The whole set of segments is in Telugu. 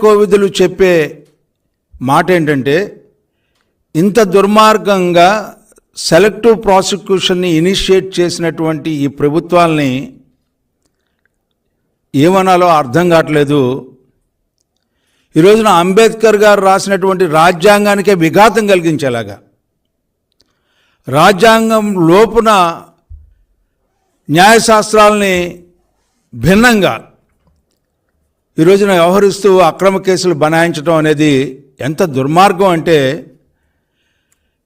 కోవిదులు చెప్పే మాట ఏంటంటే, ఇంత దుర్మార్గంగా సెలెక్టివ్ ప్రాసిక్యూషన్ని ఇనిషియేట్ చేసినటువంటి ఈ ప్రభుత్వాల్ని ఏమనాలో అర్థం కావట్లేదు. ఈ రోజున అంబేద్కర్ గారు రాసినటువంటి రాజ్యాంగానికే విఘాతం కలిగించేలాగా, రాజ్యాంగం లోపున న్యాయశాస్త్రాలని భిన్నంగా ఈ రోజున వ్యవహరిస్తూ అక్రమ కేసులు బనాయించడం అనేది ఎంత దుర్మార్గం అంటే,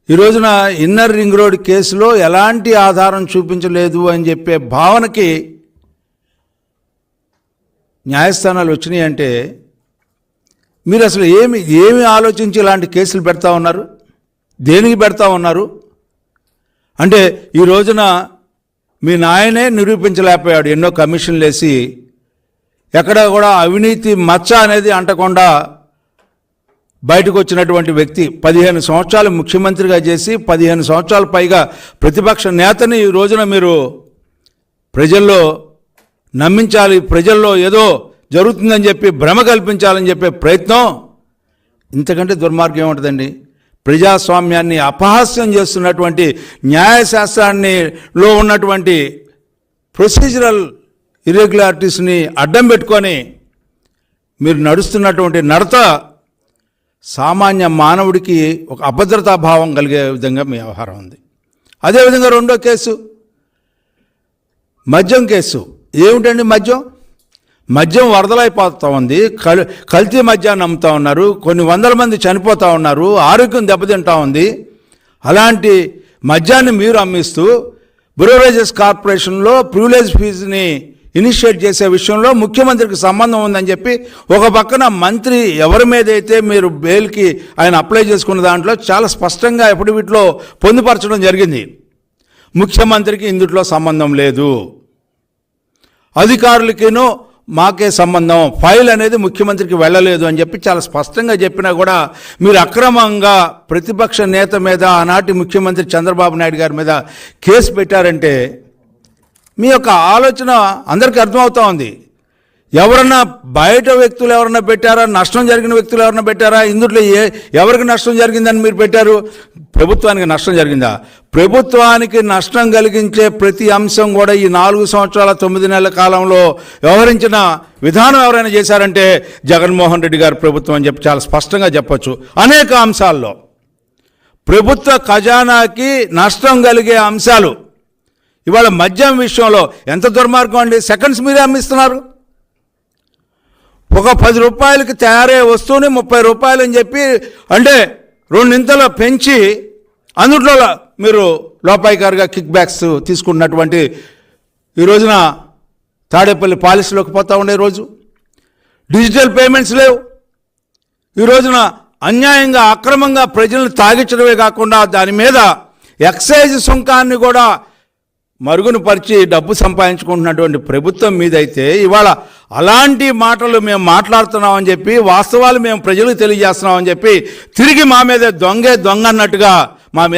ఈ రోజున ఇన్నర్ రింగ్ రోడ్ కేసులో ఎలాంటి ఆధారం చూపించలేదు అని చెప్పే భావనకి న్యాయస్థానాలు వచ్చినాయి అంటే, మీరు అసలు ఏమి ఆలోచించి ఇలాంటి కేసులు పెడతా ఉన్నారు? దేనికి పెడతా ఉన్నారు? అంటే ఈ రోజున మీ నాయనే నిరూపించలేకపోయాడు. ఎన్నో కమిషన్లు వేసి ఎక్కడ కూడా అవినీతి మచ్చ అనేది అంటకుండా బయటకు వచ్చినటువంటి వ్యక్తి, 15 సంవత్సరాలు ముఖ్యమంత్రిగా చేసి 15 సంవత్సరాల పైగా ప్రతిపక్ష నేతని ఈ రోజున మీరు ప్రజల్లో నమ్మించాలి, ప్రజల్లో ఏదో జరుగుతుందని చెప్పి భ్రమ కల్పించాలని చెప్పే ప్రయత్నం, ఇంతకంటే దుర్మార్గం ఏముంటుందండి? ప్రజాస్వామ్యాన్ని అపహాస్యం చేస్తున్నటువంటి న్యాయశాస్త్రాన్నిలో ఉన్నటువంటి ప్రొసీజరల్ ఇర్రెగ్యులారిటీస్ని అడ్డం పెట్టుకొని మీరు నడుస్తున్నటువంటి నడత సామాన్య మానవుడికి ఒక అభద్రతాభావం కలిగే విధంగా మీ వ్యవహారం ఉంది. అదేవిధంగా రెండో కేసు మద్యం కేసు. ఏమిటండి మద్యం వరదలైపోతూ ఉంది. కల్తీ మద్యాన్ని అమ్ముతూ ఉన్నారు. కొన్ని వందల మంది చనిపోతూ ఉన్నారు. ఆరోగ్యం దెబ్బతింటూ ఉంది. అలాంటి మద్యాన్ని మీరు అమ్మిస్తూ బ్రూవరేజెస్ కార్పొరేషన్లో ప్రివిలేజ్ ఫీజుని ఇనిషియేట్ చేసే విషయంలో ముఖ్యమంత్రికి సంబంధం ఉందని చెప్పి ఒక పక్కన మంత్రి ఎవరి మీద అయితే మీరు బెయిల్కి ఆయన అప్లై చేసుకున్న దాంట్లో చాలా స్పష్టంగా ఎఫిడవిట్లో పొందుపరచడం జరిగింది. ముఖ్యమంత్రికి ఇందులో సంబంధం లేదు, అధికారులకేనో మాకే సంబంధం, ఫైల్ అనేది ముఖ్యమంత్రికి వెళ్ళలేదు అని చెప్పి చాలా స్పష్టంగా చెప్పినా కూడా మీరు అక్రమంగా ప్రతిపక్ష నేత మీద, ఆనాటి ముఖ్యమంత్రి చంద్రబాబు నాయుడు గారి మీద కేసు పెట్టారంటే మీ యొక్క ఆలోచన అందరికీ అర్థమవుతూ ఉంది. ఎవరన్నా బయట వ్యక్తులు ఎవరన్నా పెట్టారా? నష్టం జరిగిన వ్యక్తులు ఎవరన్నా పెట్టారా? ఇందులో ఎవరికి నష్టం జరిగిందని మీరు పెట్టారు? ప్రభుత్వానికి నష్టం జరిగిందా? ప్రభుత్వానికి నష్టం కలిగించే ప్రతి అంశం కూడా ఈ 4 సంవత్సరాల 9 నెలల కాలంలో వ్యవహరించిన విధానం ఎవరైనా చేశారంటే జగన్మోహన్ రెడ్డి గారి ప్రభుత్వం అని చెప్పి చాలా స్పష్టంగా చెప్పొచ్చు. అనేక అంశాల్లో ప్రభుత్వ ఖజానాకి నష్టం కలిగే అంశాలు. ఇవాళ మద్యం విషయంలో ఎంత దుర్మార్గం అండి! సెకండ్స్ మీరే అమ్మిస్తున్నారు. ఒక 10 రూపాయలకి తయారయ్యే వస్తువుని 30 రూపాయలు అని చెప్పి, అంటే 2 పెంచి అందులో మీరు లోపాయికారుగా కిక్ బ్యాక్స్ తీసుకున్నటువంటి ఈ రోజున తాడేపల్లి పాలసీలోకి పోతూ ఉండే రోజు, డిజిటల్ పేమెంట్స్ లేవు. ఈ రోజున అన్యాయంగా అక్రమంగా ప్రజలను తాగించడమే కాకుండా దాని మీద ఎక్సైజ్ సుంకాన్ని కూడా మరుగున పరిచి డబ్బు సంపాదించుకుంటున్నటువంటి ప్రభుత్వం మీదైతే ఇవాళ అలాంటి మాటలు మేము మాట్లాడుతున్నామని చెప్పి, వాస్తవాలు మేము ప్రజలకు తెలియజేస్తున్నామని చెప్పి తిరిగి మా మీద దొంగ అన్నట్టుగా మా మీద